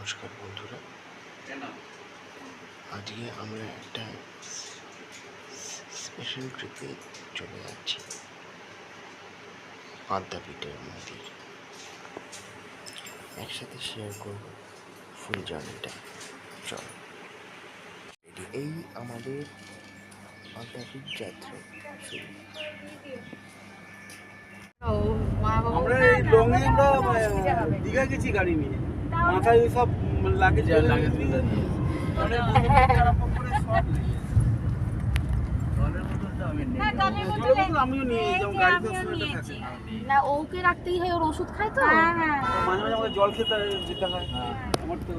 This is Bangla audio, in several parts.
নমস্কার বন্ধুরা, আজকে আমরা একটা স্পেশাল ট্রিপে চলে যাচ্ছি আদ্যাপীঠের মন্দির। একসাথে শেয়ার করব ফুল জার্নিটা। চল, এই আমাদের আদ্যাপীঠ যাত্রা শুরু। আমরা এই লংয়ে আমরা দীঘা গেছি গাড়ি নিয়ে, মাথায় ওই সব লাগেজ আমিও নিয়ে না, ওকে রাখতেই হয়, ওর ওষুধ খায় তো। মাঝে মাঝে আমাকে জল খেতে যেতে হয়। আমার তো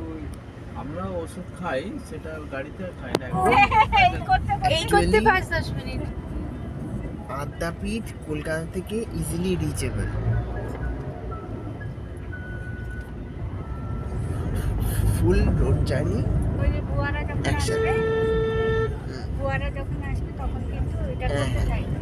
আমরা ওষুধ খাই, সেটা গাড়িতে খাই না। এই করতে 5-10 মিনিট। আদ্যাপীঠ কলকাতা থেকে ইজিলি রিচেবল। ফুল রোড জার্নি ওই যে বুয়ারা যখন একসাথে। আসবে, বুয়ারা যখন আসবে তখন কিন্তু এটা করতে চাইবে।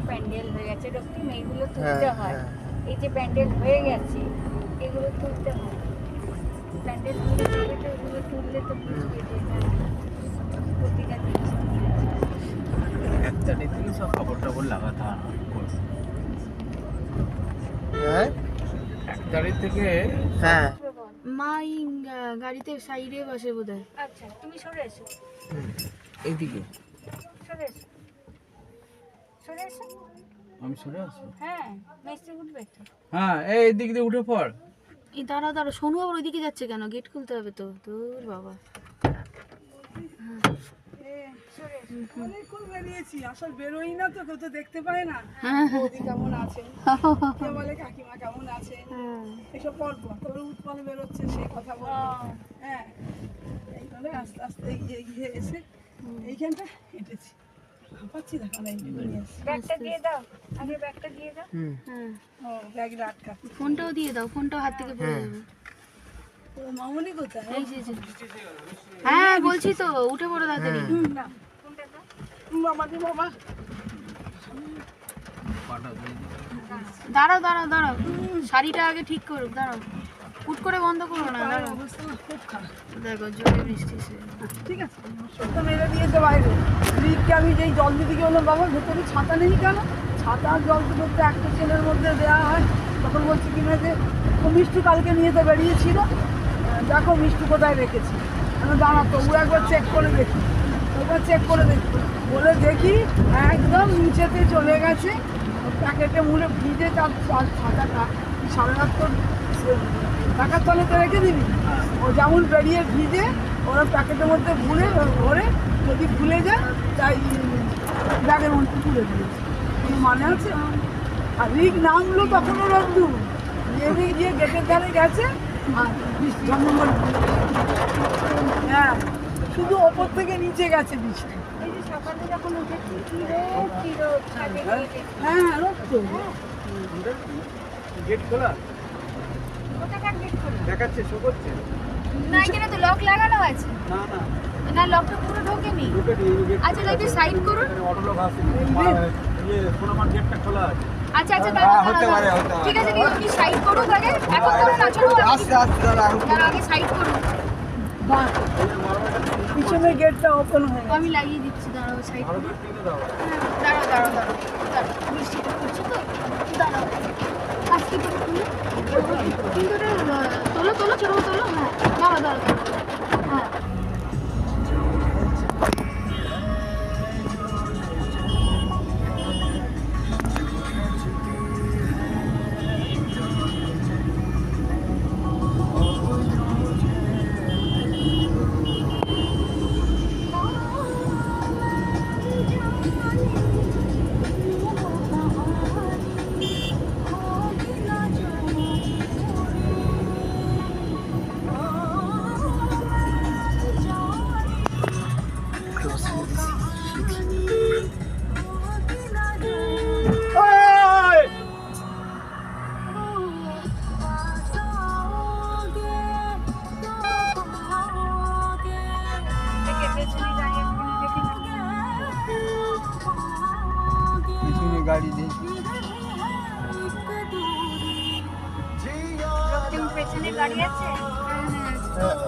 প্যান্ডেল হয়ে গেছে, রক্তিম এইগুলো তুলতে হয়। এই যে প্যান্ডেল হয়ে গেছে, এগুলো তুলতে হয়। প্যান্ডেল তুলে তবে তো এগুলো তুললে তো বুঝবে যে প্রতিটা জিনিস। একটা নীতি সব কাপড় টাপড় লাগাতে হয়। হ্যাঁ 1 তারিখ থেকে হ্যাঁ মা এই গাড়িতে সাইডে বসে বোধহয়। আচ্ছা, তুমি সরে এসো, এইদিকে। সরে এসো, সরে এসো। আমি সরে আসি। হ্যাঁ, মেসে উঠবে তো। হ্যাঁ, এই দিক দিয়ে উঠে পড়। এই দাঁড়াও দাঁড়াও, সোনু আবার ওইদিকে যাচ্ছে কেন? গেট খুলতে হবে তো। তোর বাবা অনেকক্ষণ বেরিয়েছি, আসল বেরোই না তো, কেউ তো দেখতে পায় না। হ্যাঁ বৌদি কেমন আছে, কে বলে কাকিমা কেমন আছে, এসব পর্ব তবে উৎপন্ন বেরোচ্ছে সেই কথা বলবো। হ্যাঁ, এইভাবে আস্তে আস্তে এগিয়ে এসে এইখানটা হেঁটেছি। হাঁপাচ্ছি দেখো না, ব্যাগটা দিয়ে দাও, আগে ব্যাগটা দিয়ে দাও। হ্যাঁ, ও ব্যাগটা আটকা। ফোনটাও দিয়ে দাও, ফোনটাও হাত থেকে পড়ে যাবে। ও মামনি কোথায়? এই যে হ্যাঁ বলছি তো, উঠে পড়ো তাড়াতাড়ি। না, মামাদি বাবা দাঁড়াও দাঁড়াও দাঁড়াও, শাড়িটা আগে ঠিক করুক, দাঁড়াও। হুট করে বন্ধ করো না, দাঁড়াও। অবস্থা খুব খারাপ। দেখো জোরে বৃষ্টি এসে। ঠিক আছে, সত্য মেরে দিয়েছে বাইরে। রিককে আমি যেই জল দিতে গিয়ে বললাম, বাবা ভেতরে ছাতা নেই কেন? ছাতা জল তো করতে একটা ছেলের মধ্যে দেওয়া হয়। তখন বলছি কিনা যে ও মিষ্টু কালকে নিয়ে তো বেরিয়েছিল, দেখো মিষ্টু কোথায় রেখেছি। আমি দাঁড়াতো, ও একবার চেক করে দেখি, ওবার চেক করে দেখি বলে দেখি একদম নিচেতে চলে গেছে প্যাকেটে মুড়ে ভিজে। তার ছাতাটা 7.5 তো টাকার তলেতে রেখে দিবি। ও যেমন বেরিয়ে ভিজে ওরা প্যাকেটের মধ্যে ভরে ভরে যদি ভুলে যায় তাই ব্যাগের মধ্যে তুলে দিয়েছে। কোনো মানে আছে? আর রিক নামলো তখন ওর রোদ্দুর নেমে গিয়ে গেটের ধারে গেছে আর বৃষ্টি ঝমঝম। হ্যাঁ, শুধু ওপর থেকে নিচে গেছে বৃষ্টি। এই যে সকালে যখন উঠেছি, কি রোদ, কি রোদ, ছাদে গিয়ে দেখি। হ্যাঁ, রোদ তো। গেট খোলা কোথাকার গেট খোলা? দেখাচ্ছে, শো করছে। না, এখানে তো লক লাগানো আছে। না না, না, লকটা পুরো ঢোকেনি। আচ্ছা, তাই একটু সাইড করুন। অটো লোক আসে, সোনামার গেটটা খোলা আছে। আচ্ছা আচ্ছা, দাঁড়াও দাঁড়াও। ঠিক আছে, কি সাইড করুন আগে। এখন করুন না, চলো আস্তে আস্তে দাঁড়া। আগে সাইড করুন। বাহ, পিছনের গেটটা ওপেন হয়ে গেছে। আমি লাগিয়ে দিচ্ছি, দাঁড়াও সাইড আরো করুন। গেট খুলে দাও। দাঁড়াও দাঁড়াও দাঁড়াও দাঁড়াও, বৃষ্টিটা পড়ছে তো, দাঁড়াও। আজকে তো কিন্তু তোলো তোলো, চলো তোলো। হ্যাঁ, দাঁড়াও দাঁড়াও, হ্যাঁ।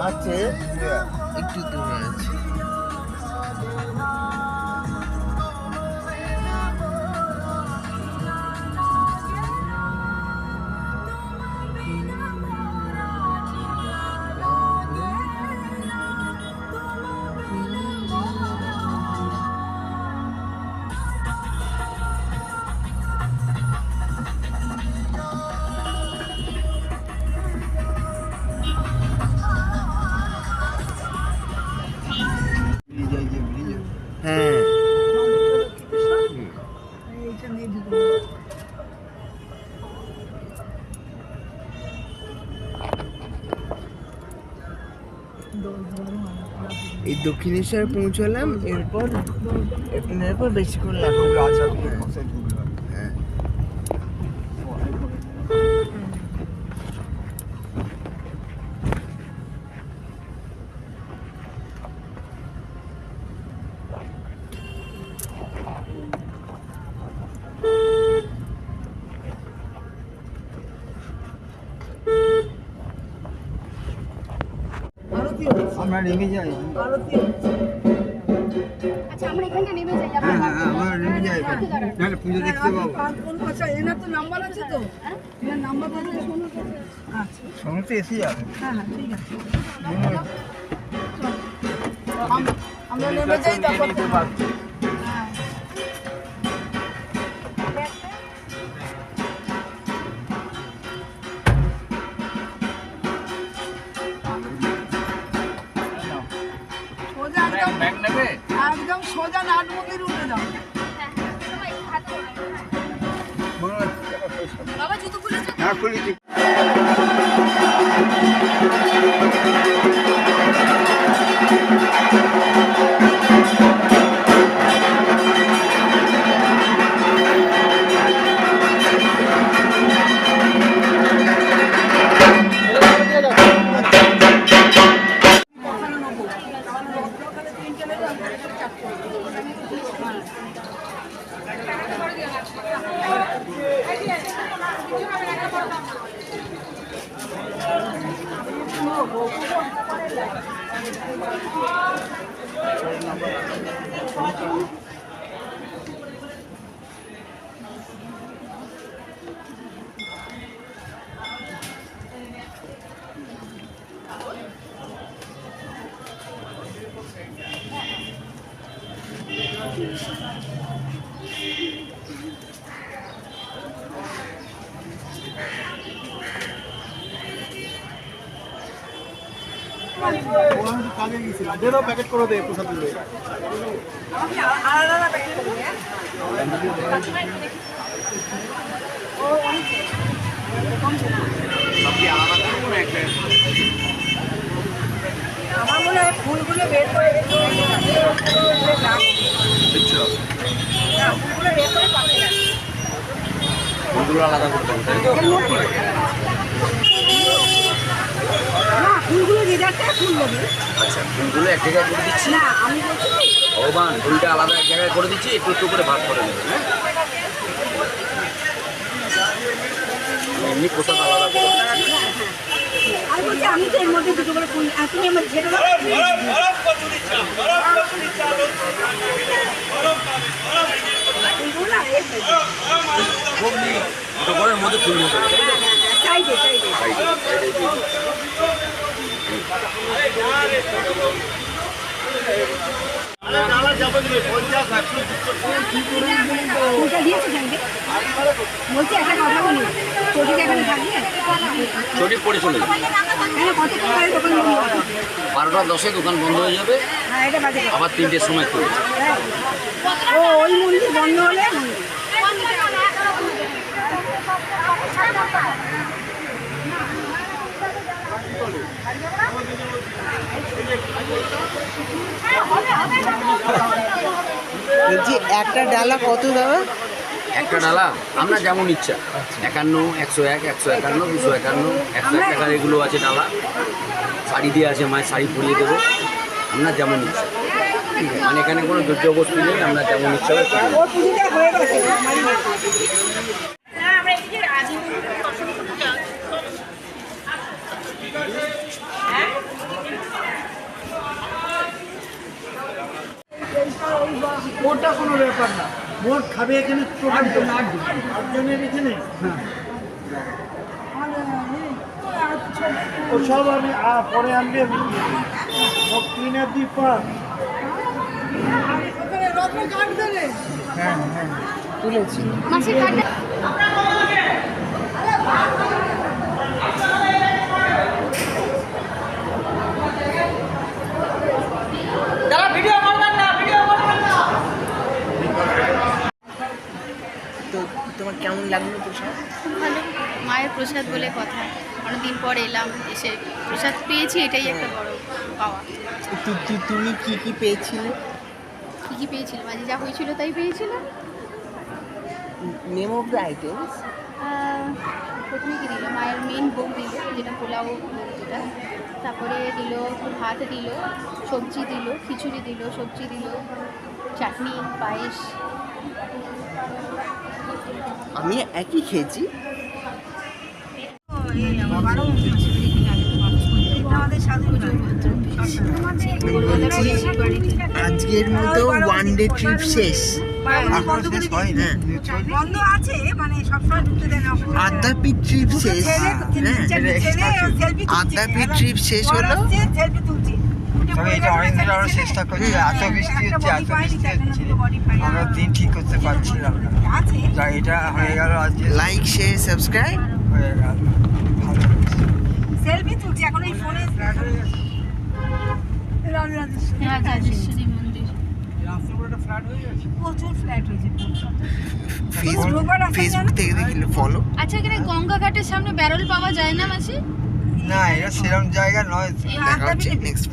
আছে, একটু দূরে আছে। হ্যাঁ, এইটা নিয়ে ঢুকবো। এই দক্ষিণেশ্বর পৌঁছলাম, এরপর বেশিক্ষণ লাগবে। হ্যাঁ, আরতি হচ্ছে, আমরা নেমে যাই। আরতি হচ্ছে। আচ্ছা আমরা এখানটা নেমে যাই হ্যাঁ হ্যাঁ আমরা নেমে যাই, নাহলে পুজো দেখতে পাবো। আচ্ছা এনার তো নাম্বার আছে তো? এনার নাম্বার আছে শোনো তো। আচ্ছা সমস্ত এসে যাবে। হ্যাঁ হ্যাঁ ঠিক আছে। আমরা নেমে যাই তারপর হ্যাঁ। সোজা একদম ব্যাগ নেবে? একদম সোজা নাট মন্দির উঠে যাও। বাবা জুতো খুলেছো? হ্যাঁ খুলেছি। কাজে গেছিলাম, যেটাও প্যাকেট করে দেয় প্রসাদ দিলে। আমি আলাদা আলাদা প্যাকেট করি হ্যাঁ। ও অনেক আমার মনে হয় ফুলগুলো বের করে ফুলগুলো বের করে পাশে রাখি। ফুলগুলো আলাদা করতে হবে, তাই তো? না ফুলগুলো যে যাচ্ছে ফুল দেবে আচ্ছা, ফুলগুলো এক জায়গায় করে দিচ্ছি। না আমি বলছি কি ভগবান, ফুলটা আলাদা এক জায়গায় করে দিচ্ছি, একটু একটু করে ভাগ করে নেবেন। হ্যাঁ, এমনি প্রসাদ আলাদা করে দিচ্ছি। আমি বলছি আমি তো এর মধ্যে দুটো করে ফুল তুমি আমার ঝেড়ে দাও। ফুলগুলো না এর দুটো ঘরের মধ্যে ফুল নেবে, তাই তো? সাইডে সাইডে সাইডে, সাইডে দিয়ে দিচ্ছি। ফুলটা দিয়েছে সাইডে বলছি একটা কথা বলি চটিটা এখানে থাকবে চটি পরে চলে যাবে। হ্যাঁ কতক্ষণ পরে দোকান বন্ধ হবে? 12টা 10 দোকান বন্ধ হয়ে যাবে, হ্যাঁ এটা বাজে কথা। আবার 3টের সময় খুলবে। ও ওই মন্দির বন্ধ হলে বলছি একটা ডালা কত দাদা? একটা ডালা আমরা যেমন ইচ্ছা, 51, 101, 151, 251, 101 টাকার এগুলো আছে ডালা। শাড়ি দিয়ে আছে, মায়ের শাড়ি পরিয়ে দেবো, আমরা যেমন ইচ্ছা। মানে এখানে কোনো জোর জবরদস্তি নেই, আমরা যেমন ইচ্ছা হয় তেমন। ও পুজোটা হয়ে গেছে আমরা এদিকে আদি দর্শন করতে যাই। হ্যাঁ ওটা কোনো ব্যাপার না, মোট খাবে এখানে টোটাল 8 জনের এখানে। হ্যাঁ, ও সব আমি পরে আনবে, আমি সব ক্লিনার দিয়ে পার। রত্ন কাঠ দেবে হ্যাঁ হ্যাঁ তুলেছি। মাসির কার্ডে তো তোমার কেমন লাগলো প্রসাদ? খুব ভালো, মায়ের প্রসাদ বলে কথা। অনেকদিন পর এলাম, এসে প্রসাদ পেয়েছি, এটাই একটা বড় পাওয়া। তুমি কি কি পেয়েছিলে? কী কী পেয়েছিলাম? আজ যা হয়েছিল তাই পেয়েছিলাম। Name of the items. প্রথমে কী দিল, মায়ের মেন ভোগ দিল, যেটা পোলাও ভোগ যেটা। তারপরে দিল একটু ভাত দিল, সবজি দিল, খিচুড়ি দিল, সবজি দিল, চাটনি, পায়েস। আমি একই খেয়েছি। আজকের মতো ওয়ান ডে ট্রিপ শেষ। এখন শেষ হয়নি, বন্ধ আছে, মানে সবসময় ঢুকতে দেয় না। আদ্যাপীঠ ট্রিপ শেষ। হ্যাঁ, আদ্যাপীঠ ট্রিপ শেষ হলো। সেলফি তুলছি। তবে এটা অনেকদিন আমরা চেষ্টা করছি, এত বৃষ্টি হচ্ছে, আমরা দিন ঠিক করতে পারছিলাম না। যা এটা হয়ে গেল আজকে, লাইক শেয়ার সাবস্ক্রাইব। হয়ে গেল ভালো। সেলফি তুলছি এখন এই ফোনে। রাজরাজেশ্বরী মন্দির। প্রচুর ফ্ল্যাট হয়েছে। ফেসবুক থেকে দেখিলে ফলো। আচ্ছা, এখানে গঙ্গা ঘাটের সামনে ব্যারল পাওয়া যায় না মাসি? না, এটা সেরকম জায়গা নয়। দেখা হচ্ছে নেক্সট